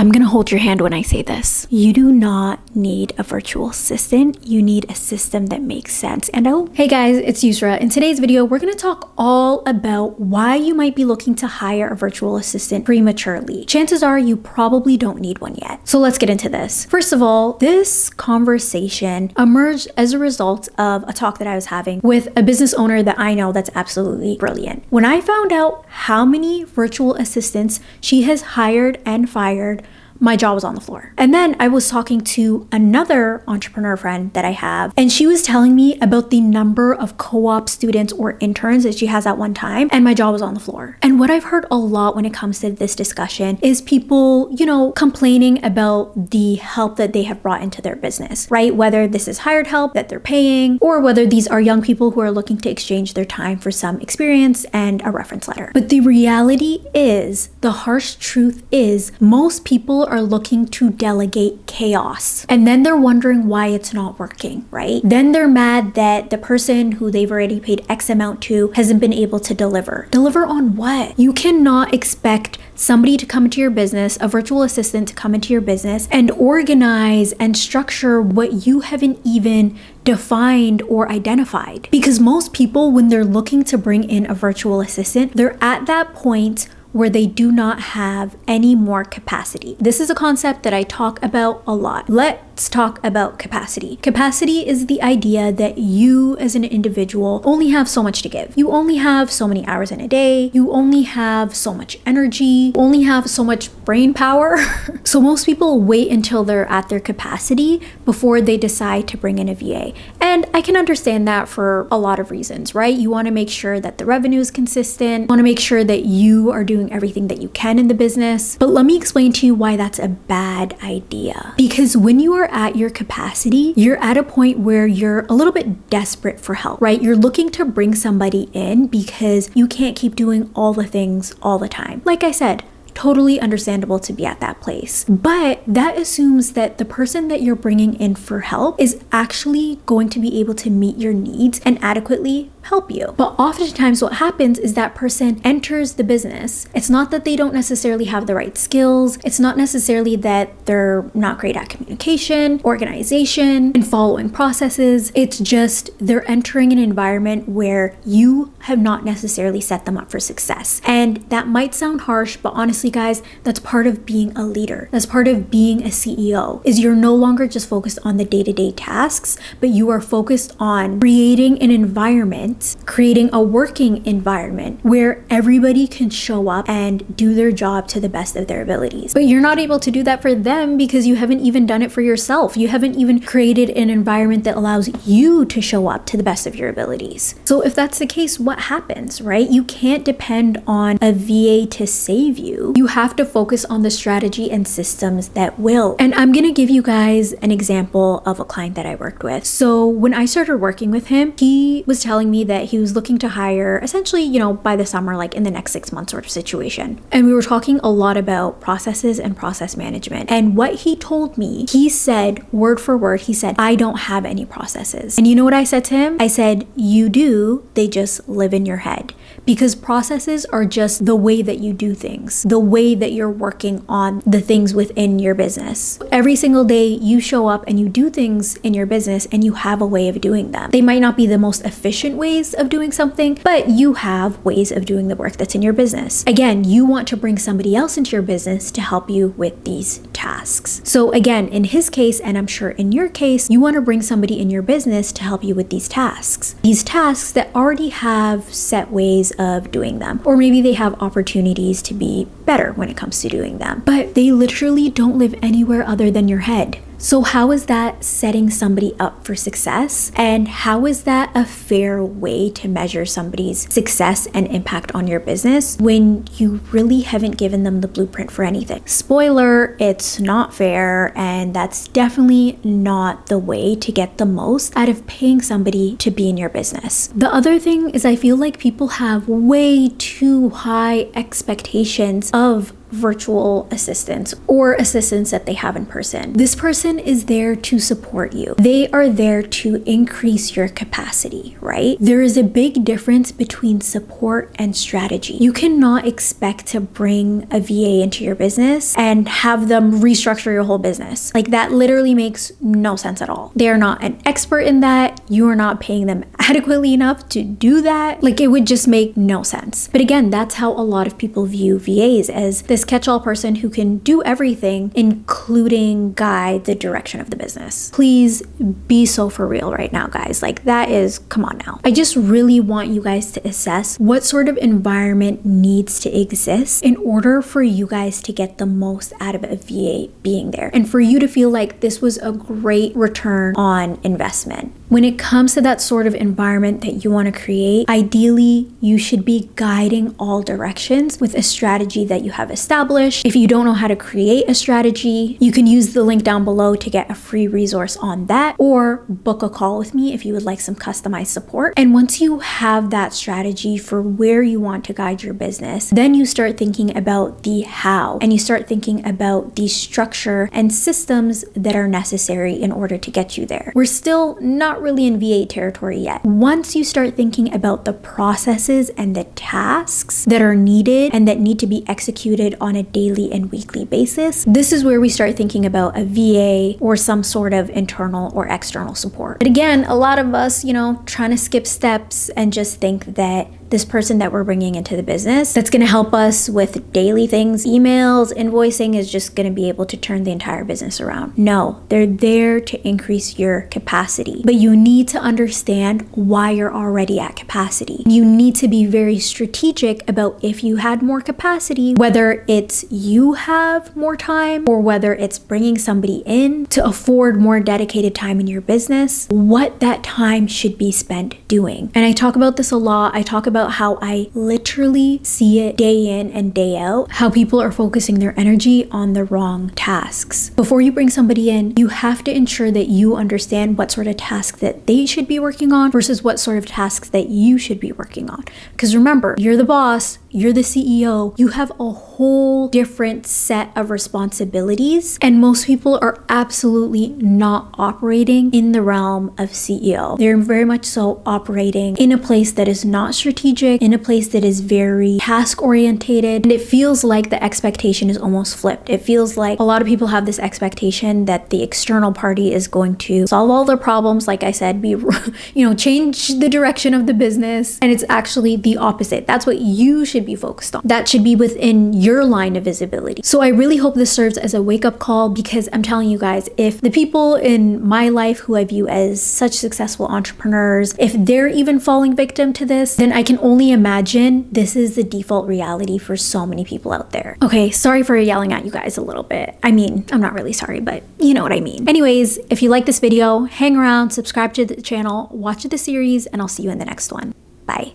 I'm gonna hold your hand when I say this. You do not need a virtual assistant. You need a system that makes sense. And hey guys, it's Yusra. In today's video, we're gonna talk all about why you might be looking to hire a virtual assistant prematurely. Chances are you probably don't need one yet. So let's get into this. First of all, this conversation emerged as a result of a talk that I was having with a business owner that I know that's absolutely brilliant. When I found out how many virtual assistants she has hired and fired, my jaw was on the floor. And then I was talking to another entrepreneur friend that I have, and she was telling me about the number of co-op students or interns that she has at one time, and my jaw was on the floor. And what I've heard a lot when it comes to this discussion is people, complaining about the help that they have brought into their business, right? Whether this is hired help that they're paying, or whether these are young people who are looking to exchange their time for some experience and a reference letter. But the reality is, the harsh truth is, most people are looking to delegate chaos. And then they're wondering why it's not working, right? Then they're mad that the person who they've already paid X amount to hasn't been able to deliver. Deliver on what? You cannot expect somebody to come into your business, a virtual assistant to come into your business and organize and structure what you haven't even defined or identified. Because most people, when they're looking to bring in a virtual assistant, they're at that point where they do not have any more capacity. This is a concept that I talk about a lot. Let's talk about capacity. Capacity is the idea that you as an individual only have so much to give. You only have so many hours in a day. You only have so much energy. You only have so much brain power. So most people wait until they're at their capacity before they decide to bring in a VA. And I can understand that for a lot of reasons, right? You wanna make sure that the revenue is consistent. You wanna make sure that you are doing everything that you can in the business. But let me explain to you why that's a bad idea. Because when you are at your capacity, you're at a point where you're a little bit desperate for help, right? You're looking to bring somebody in because you can't keep doing all the things all the time. Like I said, totally understandable to be at that place. But that assumes that the person that you're bringing in for help is actually going to be able to meet your needs and adequately help you. But oftentimes what happens is that person enters the business. It's not that they don't necessarily have the right skills. It's not necessarily that they're not great at communication, organization, and following processes. It's just they're entering an environment where you have not necessarily set them up for success. And that might sound harsh, but honestly, guys, that's part of being a leader. That's part of being a CEO, is you're no longer just focused on the day-to-day tasks, but you are focused on creating an environment, creating a working environment where everybody can show up and do their job to the best of their abilities. But you're not able to do that for them because you haven't even done it for yourself. You haven't even created an environment that allows you to show up to the best of your abilities. So if that's the case, what happens, right? You can't depend on a VA to save you. You have to focus on the strategy and systems that will. And I'm gonna give you guys an example of a client that I worked with. So when I started working with him, he was telling me that he was looking to hire essentially, by the summer, like in the next 6 months sort of situation. And we were talking a lot about processes and process management. And what he told me, he said, word for word, he said, I don't have any processes. And you know what I said to him? I said, you do, they just live in your head. Because processes are just the way that you do things, the way that you're working on the things within your business. Every single day you show up and you do things in your business and you have a way of doing them. They might not be the most efficient ways of doing something, but you have ways of doing the work that's in your business. Again, you want to bring somebody else into your business to help you with these tasks. So again, in his case, and I'm sure in your case, you want to bring somebody in your business to help you with these tasks. These tasks that already have set ways of doing them, or maybe they have opportunities to be better when it comes to doing them, but they literally don't live anywhere other than your head. So how is that setting somebody up for success? And how is that a fair way to measure somebody's success and impact on your business when you really haven't given them the blueprint for anything? Spoiler, it's not fair, and that's definitely not the way to get the most out of paying somebody to be in your business. The other thing is I feel like people have way too high expectations of virtual assistants or assistants that they have in person. This person is there to support you. They are there to increase your capacity, right? There is a big difference between support and strategy. You cannot expect to bring a VA into your business and have them restructure your whole business. Like, that literally makes no sense at all. They are not an expert in that. You are not paying them adequately enough to do that. Like, it would just make no sense. But again, that's how a lot of people view VAs, as this catch-all person who can do everything, including guide the direction of the business. Please be so for real right now, guys. Like, that is, come on now. I just really want you guys to assess what sort of environment needs to exist in order for you guys to get the most out of a VA being there, and for you to feel like this was a great return on investment. When it comes to that sort of environment that you want to create, ideally, you should be guiding all directions with a strategy that you have established. If you don't know how to create a strategy, you can use the link down below to get a free resource on that, or book a call with me if you would like some customized support. And once you have that strategy for where you want to guide your business, then you start thinking about the how, and you start thinking about the structure and systems that are necessary in order to get you there. We're still not really in VA territory yet. Once you start thinking about the processes and the tasks that are needed and that need to be executed on a daily and weekly basis, this is where we start thinking about a VA or some sort of internal or external support. But again, a lot of us, trying to skip steps and just think that this person that we're bringing into the business that's going to help us with daily things, emails, invoicing, is just going to be able to turn the entire business around. No, they're there to increase your capacity, but you need to understand why you're already at capacity. You need to be very strategic about if you had more capacity, whether it's you have more time or whether it's bringing somebody in to afford more dedicated time in your business, what that time should be spent doing. And I talk about this a lot. I talk about how I literally see it day in and day out, how people are focusing their energy on the wrong tasks. Before you bring somebody in, you have to ensure that you understand what sort of task that they should be working on versus what sort of tasks that you should be working on. Because remember, you're the boss, you're the CEO, you have a whole different set of responsibilities, and most people are absolutely not operating in the realm of CEO. They're very much so operating in a place that is not strategic, in a place that is very task orientated, and it feels like the expectation is almost flipped. It feels like a lot of people have this expectation that the external party is going to solve all their problems, like I said, change the direction of the business, and it's actually the opposite. That's what you should be focused on. That should be within your line of visibility. So I really hope this serves as a wake-up call, because I'm telling you guys, if the people in my life who I view as such successful entrepreneurs, if they're even falling victim to this, then I can only imagine this is the default reality for so many people out there. Okay, sorry for yelling at you guys a little bit. I mean, I'm not really sorry, but you know what I mean. Anyways, if you like this video, hang around, subscribe to the channel, watch the series, and I'll see you in the next one. Bye.